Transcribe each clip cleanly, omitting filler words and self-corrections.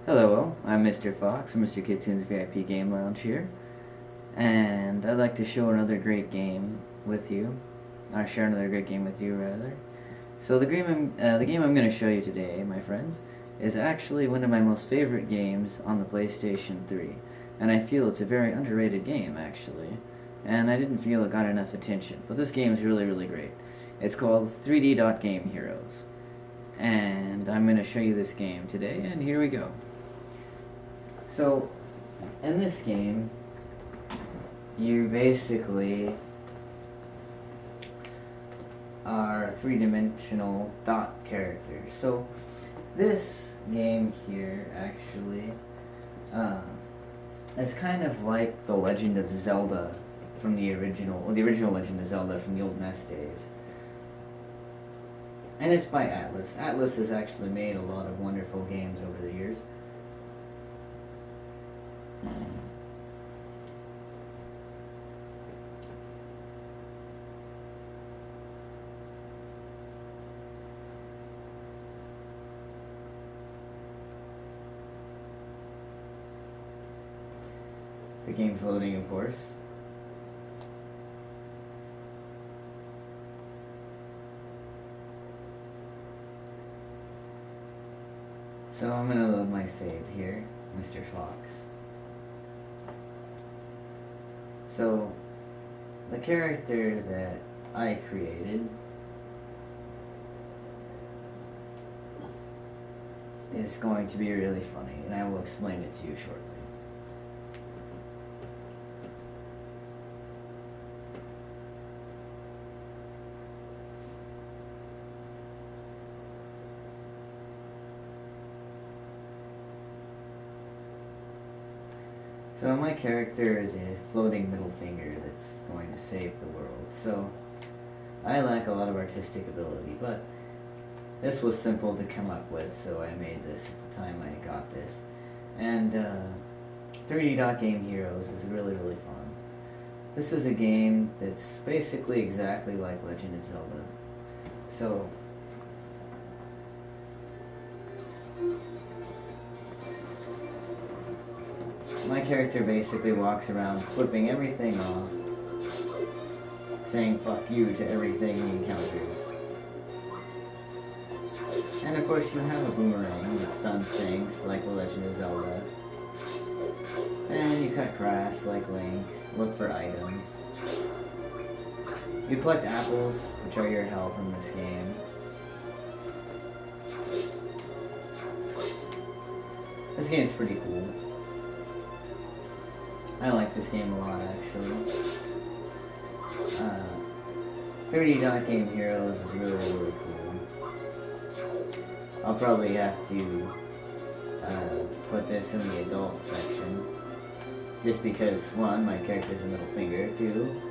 Hello, I'm Mr. Fox from Mr. Kitsun's VIP Game Lounge here, and I'd like to show another great game with you, or share another great game with you, rather. So the game I'm going to show you today, my friends, is actually one of my most favorite games on the PlayStation 3, and I feel it's a very underrated game, actually, and I didn't feel it got enough attention, but this game is really, really great. It's called 3D Game Heroes, and I'm going to show you this game today, and here we go. So, in this game, you basically are three-dimensional dot characters. So, this game here actually is kind of like the Legend of Zelda from the original Legend of Zelda from the old NES days. And it's by Atlas. Atlas has actually made a lot of wonderful games over the years. The game's loading, of course. So I'm gonna load my save here, Mr. Fox. So, the character that I created is going to be really funny, and I will explain it to you shortly. So my character is a floating middle finger that's going to save the world. So I lack a lot of artistic ability, but this was simple to come up with, so I made this at the time I got this. And 3D Game Heroes is really, really fun. This is a game that's basically exactly like Legend of Zelda. So my character basically walks around flipping everything off, saying fuck you to everything he encounters. And of course you have a boomerang that stuns things like The Legend of Zelda. And you cut grass like Link, look for items. You collect apples, which are your health in this game. This game's pretty cool. I like this game a lot, actually. 3D Game Heroes is really, really cool. I'll probably have to put this in the adult section. Just because, one, my character's a middle finger, two,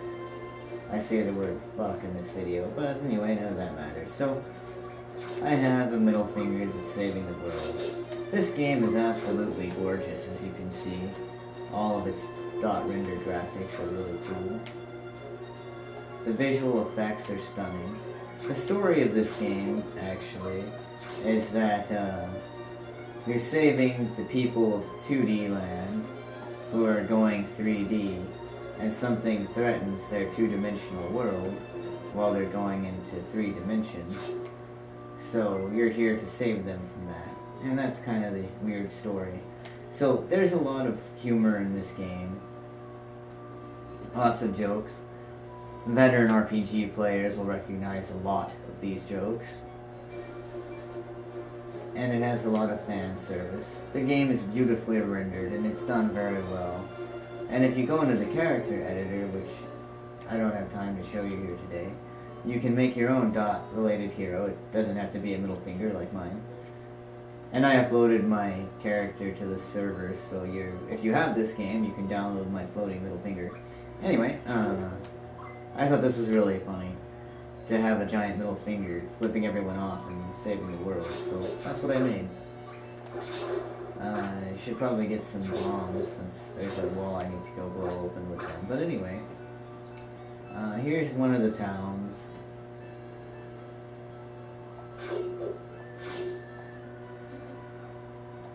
I say the word fuck in this video, but anyway, none of that matters. So, I have a middle finger that's saving the world. This game is absolutely gorgeous, as you can see. All of its dot rendered graphics are really cool. The visual effects are stunning. The story of this game, actually, is that you're saving the people of 2D land who are going 3D, and something threatens their two-dimensional world while they're going into 3 dimensions. So you're here to save them from that. And that's kind of the weird story. So there's a lot of humor in this game. Lots of jokes. Veteran RPG players will recognize a lot of these jokes. And it has a lot of fan service. The game is beautifully rendered and it's done very well. And if you go into the character editor, which I don't have time to show you here today, you can make your own dot related hero. It doesn't have to be a middle finger like mine. And I uploaded my character to the server, so if you have this game, you can download my floating middle finger. Anyway, I thought this was really funny, to have a giant middle finger flipping everyone off and saving the world, so that's what I made. I should probably get some bombs, since there's a wall I need to go blow open with them. But anyway, here's one of the towns.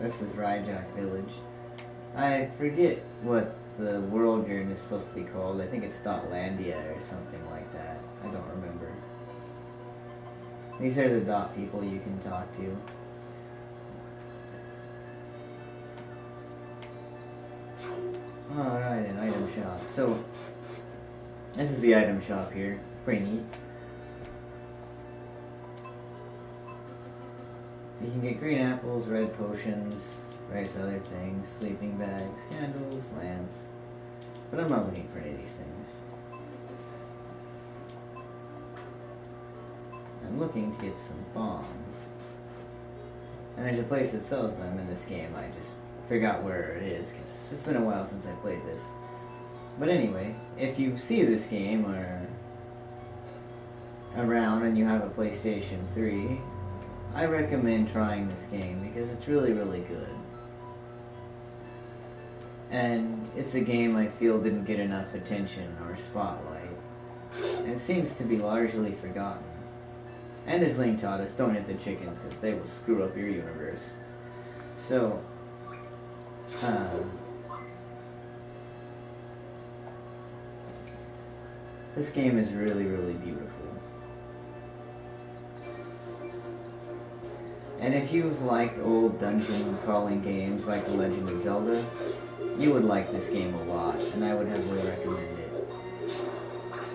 This is Ryjack Village. I forget what the world you're in is supposed to be called. I think it's Dotlandia or something like that. I don't remember. These are the dot people you can talk to. Alright, an item shop. So, this is the item shop here. Pretty neat. You can get green apples, red potions, various other things, sleeping bags, candles, lamps. But I'm not looking for any of these things. I'm looking to get some bombs. And there's a place that sells them in this game. I just forgot where it is because it's been a while since I played this. But anyway, if you see this game or around and you have a PlayStation 3, I recommend trying this game because it's really, really good. And it's a game I feel didn't get enough attention or spotlight. And seems to be largely forgotten. And as Link taught us, don't hit the chickens because they will screw up your universe. So, this game is really, really beautiful. And if you've liked old dungeon crawling games like The Legend of Zelda, you would like this game a lot, and I would heavily recommend it.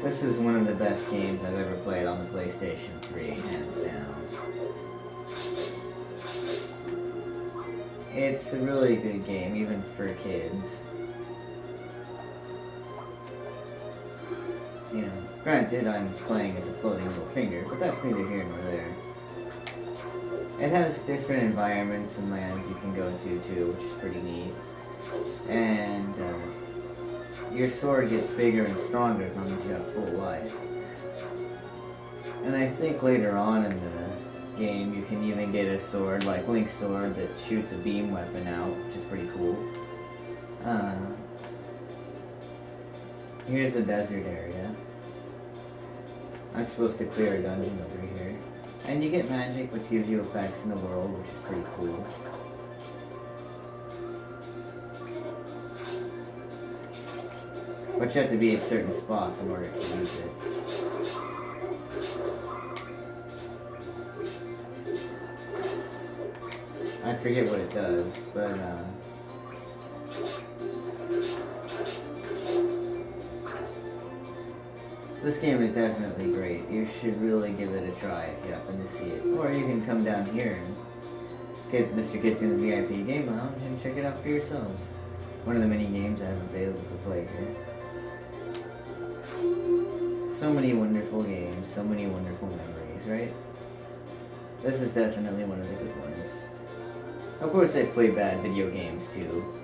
This is one of the best games I've ever played on the PlayStation 3, hands down. It's a really good game, even for kids. You know, granted, I'm playing as a floating little finger, but that's neither here nor there. It has different environments and lands you can go to too, which is pretty neat. And your sword gets bigger and stronger as long as you have full life. And I think later on in the game you can even get a sword like Link's sword that shoots a beam weapon out, which is pretty cool. Here's the desert area. I'm supposed to clear a dungeon over here. And you get magic, which gives you effects in the world, which is pretty cool. But you have to be at certain spots in order to use it. I forget what it does, but this game is definitely great. You should really give it a try if you happen to see it. Or you can come down here and get Mr. Kitsune's VIP Game Lounge and check it out for yourselves. One of the many games I have available to play here. So many wonderful games, so many wonderful memories, right? This is definitely one of the good ones. Of course I've played bad video games too,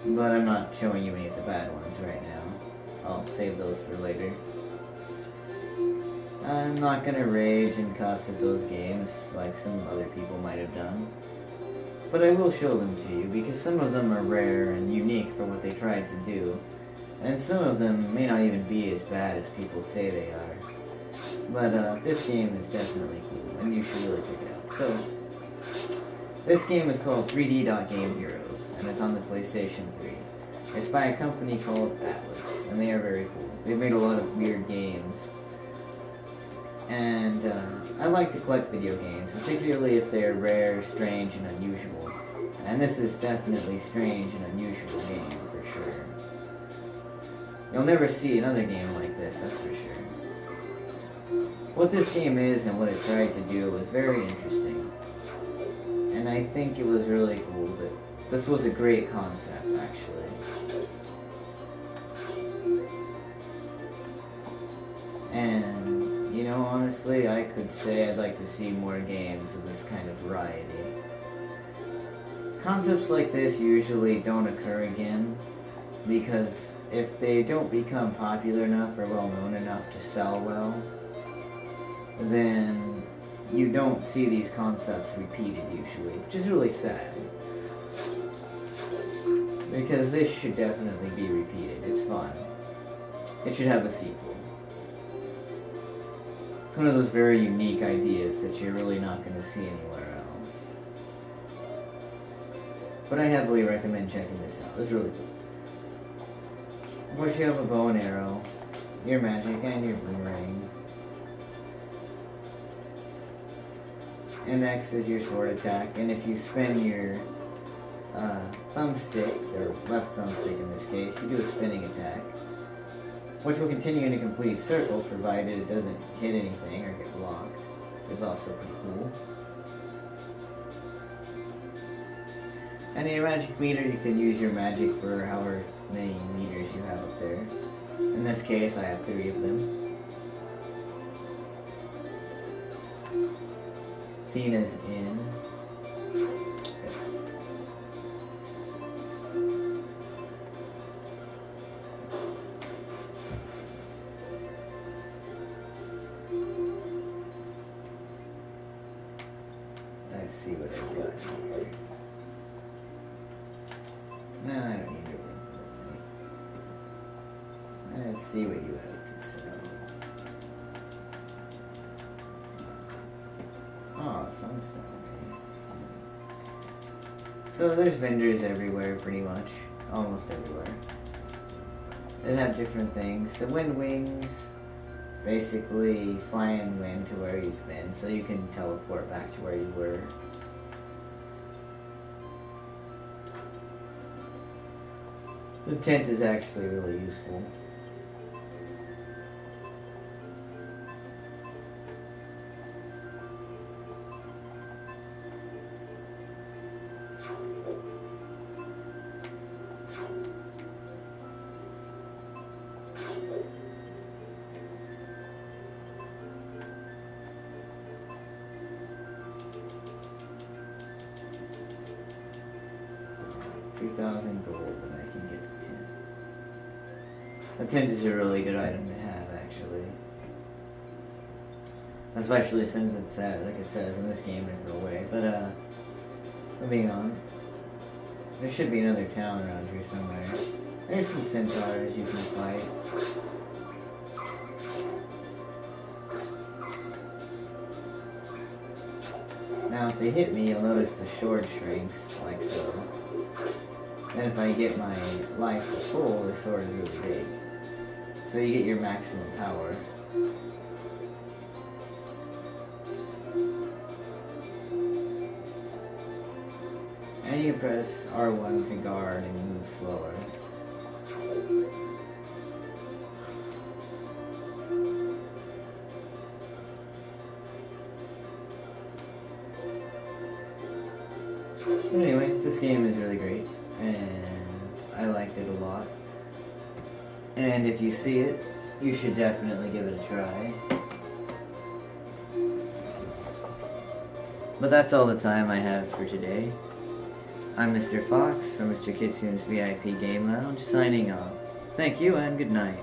but I'm not showing you any of the bad ones right now. I'll save those for later. I'm not gonna rage and cuss at those games like some other people might have done. But I will show them to you because some of them are rare and unique for what they tried to do. And some of them may not even be as bad as people say they are. But this game is definitely cool and you should really check it out. So, this game is called 3D Game Heroes and it's on the PlayStation 3. It's by a company called Atlas and they are very cool. They've made a lot of weird games. And I like to collect video games, particularly if they are rare, strange, and unusual. And this is definitely strange and unusual game, for sure. You'll never see another game like this, that's for sure. What this game is and what it tried to do was very interesting. And I think it was really cool that this was a great concept, actually. And, you know, honestly, I could say I'd like to see more games of this kind of variety. Concepts like this usually don't occur again, because if they don't become popular enough or well known enough to sell well, then you don't see these concepts repeated usually, which is really sad. Because this should definitely be repeated, it's fun. It should have a sequel. It's one of those very unique ideas that you're really not going to see anywhere else. But I heavily recommend checking this out. It's really cool. Of course, you have a bow and arrow, your magic, and your boomerang. And X is your sword attack, and if you spin your thumbstick, or left thumbstick in this case, you do a spinning attack, which will continue in a complete circle provided it doesn't hit anything or get blocked, which is also pretty cool. And in your magic meter, you can use your magic for however many meters you have up there. In this case, I have 3 of them. Athena's in. Let's see what I've got here. No, I don't need to read it. Let's see what you have to sell. Oh, sunstone. So there's vendors everywhere, pretty much. Almost everywhere. They have different things. The wind wings basically fly in wind to where you've been, so you can teleport back to where you were. The tent is actually really useful. $2,000 gold, and I can get the tent. The tent is a really good item to have, actually. Especially since it's, like it says in this game, there's no way. But, moving on. There should be another town around here somewhere. There's some centaurs you can fight. Now, if they hit me, you'll notice the sword shrinks, like so. And if I get my life to full, the sword is really big. So you get your maximum power. And you press R1 to guard and move slower. Anyway, this game is really great, and I liked it a lot. And if you see it, you should definitely give it a try. But that's all the time I have for today. I'm Mr. Fox from Mr. Kitsune's VIP Game Lounge, signing off. Thank you and good night.